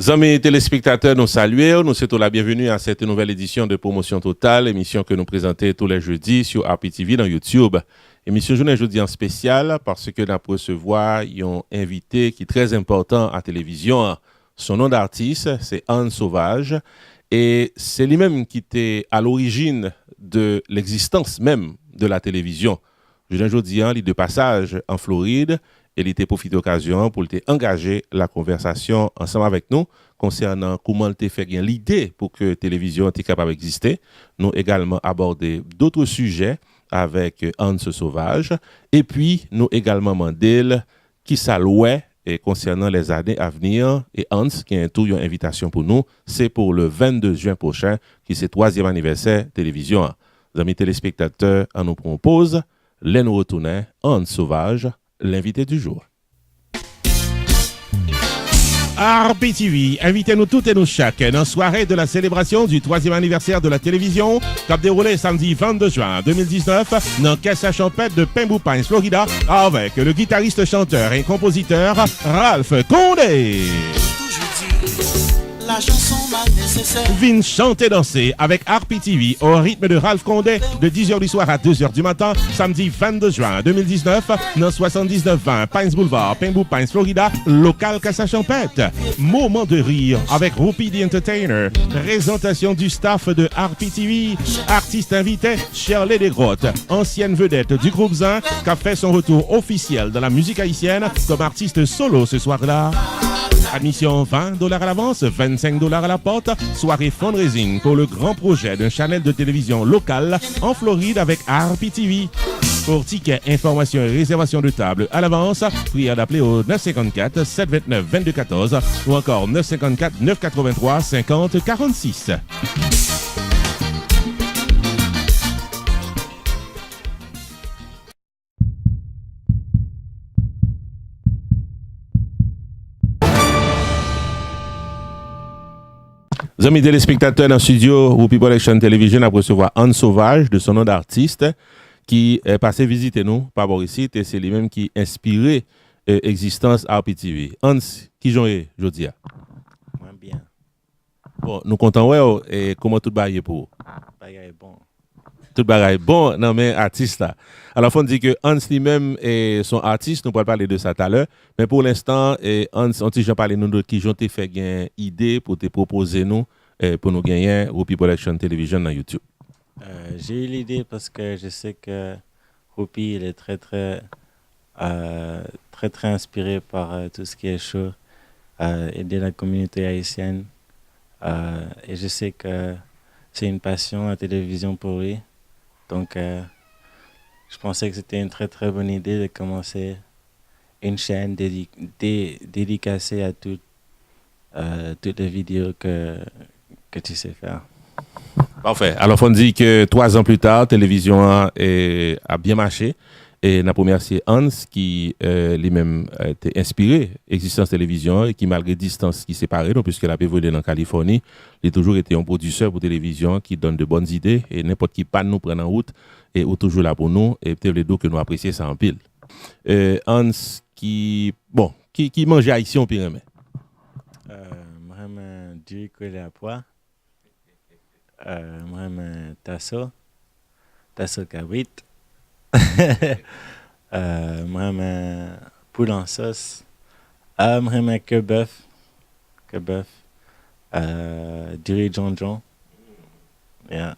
Amis téléspectateurs, nous saluons, nous souhaitons la bienvenue à cette nouvelle édition de Promotion Totale, émission que nous présentons tous les jeudis sur RPTV dans YouTube. Émission journée jeudi en spécial parce que nous recevoir un invité qui est très important à la télévision. Son nom d'artiste, c'est Hans Sauvage et c'est lui-même qui était à l'origine de l'existence même de la télévision. Jeudi, il est de passage en Floride. Il était profité d'occasion pour engager la conversation ensemble avec nous concernant comment il fait l'idée pour que la télévision soit capable d'exister. Nous également aborder d'autres sujets avec Hans Sauvage. Et puis, nous également demander qui ça louait concernant les années à venir. Et Hans, qui a une invitation pour nous, c'est pour le 22 juin prochain, qui c'est le 3e anniversaire télévision. Les amis téléspectateurs, on nous propose, les nous retourner, Hans Sauvage, l'invité du jour. RPTV, invitez-nous toutes et nous chaque dans la soirée de la célébration du 3e anniversaire de la télévision, qui a déroulé samedi 22 juin 2019 dans Casa Champêtre de Pembroke Pines, Florida, avec le guitariste, chanteur et compositeur Ralph Condé. La chanson mal nécessaire. Vin chanter danser avec RPTV au rythme de Ralph Condé de 10h du soir à 2h du matin, samedi 22 juin 2019, dans 7920 Pines Boulevard, Pembroke Pines, Florida, local Casa Champêtre. Moment de rire avec Rupi the Entertainer. Présentation du staff de RPTV. Artiste invité, Shirley Desgrottes, ancienne vedette du groupe Zin, qui a fait son retour officiel dans la musique haïtienne comme artiste solo ce soir-là. Admission $20 à l'avance, $25 à la porte. Soirée fundraising pour le grand projet d'un channel de télévision local en Floride avec RPTV. Pour tickets, informations et réservations de table à l'avance, prière d'appeler au 954 729 2214 ou encore 954 983 50 46. Amis téléspectateurs dans le studio Whoopi Production Television a recevoir Hans Sauvage de son nom d'artiste qui est passé visiter nous par ici et c'est lui-même qui inspiré existence RPTV. Hans, qui j'en ai aujourd'hui? Moi bien. Bon, nous comptons ouais et comment tout bagaille pour vous? Bagaille bon. Tout bagaille bon, non mais artiste là. Alors on dit que Hans lui-même est son artiste, nous pourrons parler de ça tout à l'heure, mais pour l'instant Hans, on t'y parlé nous de qui j'ont fait une idée pour te proposer nous pour nous gagner Whoopi Production Television dans YouTube. J'ai eu l'idée parce que je sais que Whoopi il est très inspiré par tout ce qui est show, aider la communauté haïtienne, et je sais que c'est une passion la télévision pour lui. Donc, je pensais que c'était une très bonne idée de commencer une chaîne dédicacée à toutes les vidéos que tu sais faire. Parfait. Alors, on dit que 3 ans plus tard, télévision a bien marché. Et on a remercié Hans qui lui-même était inspiré existence télévision et qui, malgré distance qui séparait, donc, puisqu'elle a évolué en Californie, il a toujours été un producteur pour télévision qui donne de bonnes idées et n'importe qui pas nous prendre en route et est toujours là pour nous et peut-être les deux que nous apprécions ça en pile. Hans qui mange haïtien au pyramide. Moi, du collé à pois. Moi, tasso cabrit. Moi, poule en sauce. Moi, que bœuf. Du riz John. Yeah.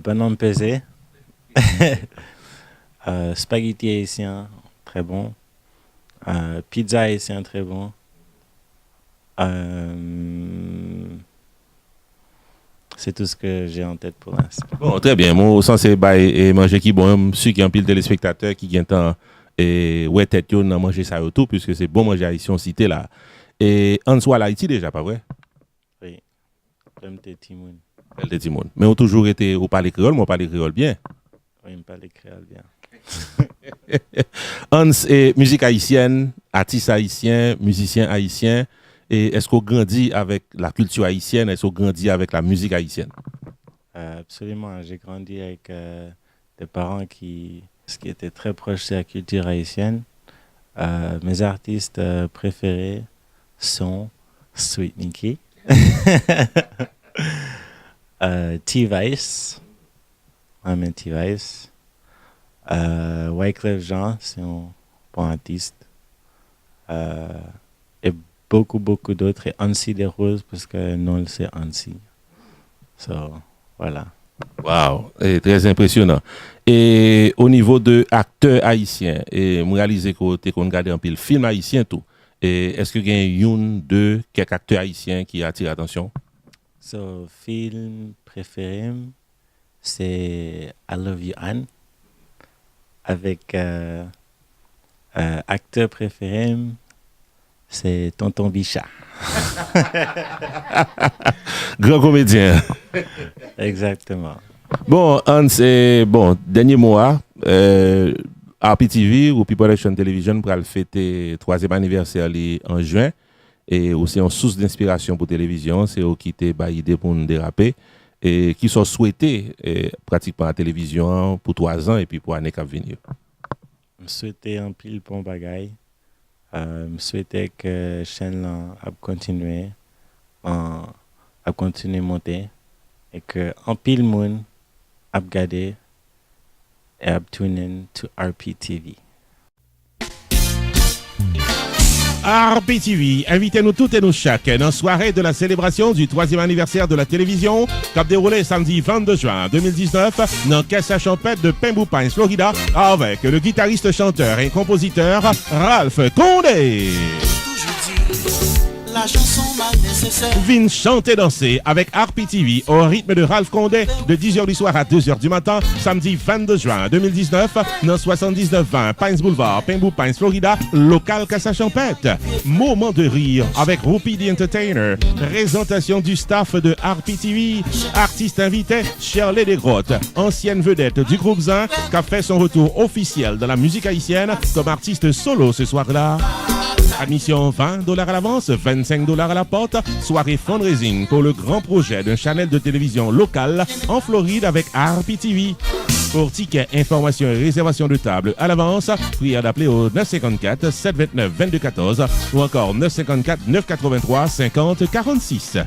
Banane pesée. Spaghetti haïtien, très bon. Pizza haïtien, très bon. C'est tout ce que j'ai en tête pour l'instant. Bon, très bien. Moi, au sens, c'est manger qui bon, ceux qui ont pile téléspectateurs qui viennent temps et ouais, tête yo, nan manger ça tout, puisque c'est bon manger haïtien cité là. Et en soi, l'Haïti déjà, pas vrai? Oui. J'aime tes timoun. Mais on toujours été au parler créole, moi, parler créole bien. Oui, je parle créole bien. Hans est musique haïtienne, artiste haïtien, musicien haïtien. Et est-ce qu'on grandit avec la culture haïtienne? Est-ce qu'on grandit avec la musique haïtienne? Absolument. J'ai grandi avec des parents qui étaient très proches de la culture haïtienne. Mes artistes préférés sont Sweet Nikki. T-Vice. Moi-même T-Vice. Wyclef Jean, c'est un bon artiste. Et beaucoup d'autres. Et Annecy des Roses, parce que non, c'est Annecy. So, voilà. Wow, et très impressionnant. Et au niveau de acteurs haïtiens, et je réalise que tu as regardé un peu le film haïtien tout. Et est-ce que il y a une, deux, quelques acteurs haïtiens qui attirent l'attention? So, film préféré, c'est I Love You Anne. Avec acteur préféré, c'est Tonton Bichat. Grand comédien. Exactement. Bon, Hans, dernier mois, RPTV ou People Action Television pour le fêter 3e anniversaire en juin. Et aussi en source d'inspiration pour télévision, c'est eux qui t'ont idée pour nous déraper et qui sont souhaités pratiquement à la télévision pour 3 ans et puis pour l'année qui venir. Je souhaitais un pile bon bagaille. Je souhaitais que la chaîne a continué à monter et que un pile monde a regardé et a tune in to RPTV. RPTV, invitez-nous toutes et nous chaque dans la soirée de la célébration du 3e anniversaire de la télévision, qui a déroulé samedi 22 juin 2019 dans Casa Champêtre de Pembou Pines, Florida, avec le guitariste, chanteur et compositeur Ralph Condé. La chanson mal nécessaire. Vin chanter danser avec RPTV au rythme de Ralph Condé de 10h du soir à 2h du matin, samedi 22 juin 2019, dans 7920 Pines Boulevard, Pembou Pines, Florida, local Casa Champêtre. Moment de rire avec Rupi the Entertainer. Présentation du staff de RPTV. Artiste invité, Shirley Desgrottes, ancienne vedette du groupe Zin, qui a fait son retour officiel dans la musique haïtienne comme artiste solo ce soir-là. Admission $20 à l'avance, $25 à la porte. Soirée fundraising pour le grand projet d'un channel de télévision local en Floride avec RPTV. Pour tickets, informations et réservations de table à l'avance, prière d'appeler au 954 729 2214 ou encore 954 983 50 46.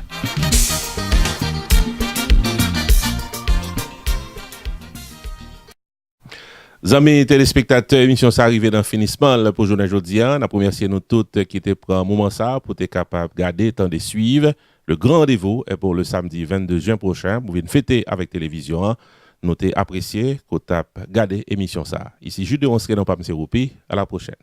Amis téléspectateurs, émission ça arrivé dans le finissement là, pour journée aujourd'hui. On a remercié nous toutes qui étaient pris un moment ça pour être capable de garder, tant de suivre. Le grand rendez-vous est pour le samedi 22 juin prochain. Vous venez fêter avec télévision. Notez, apprécier, qu'on tape, garder émission ça. Ici, Jude, on se dans Pape M. Roupi. À la prochaine.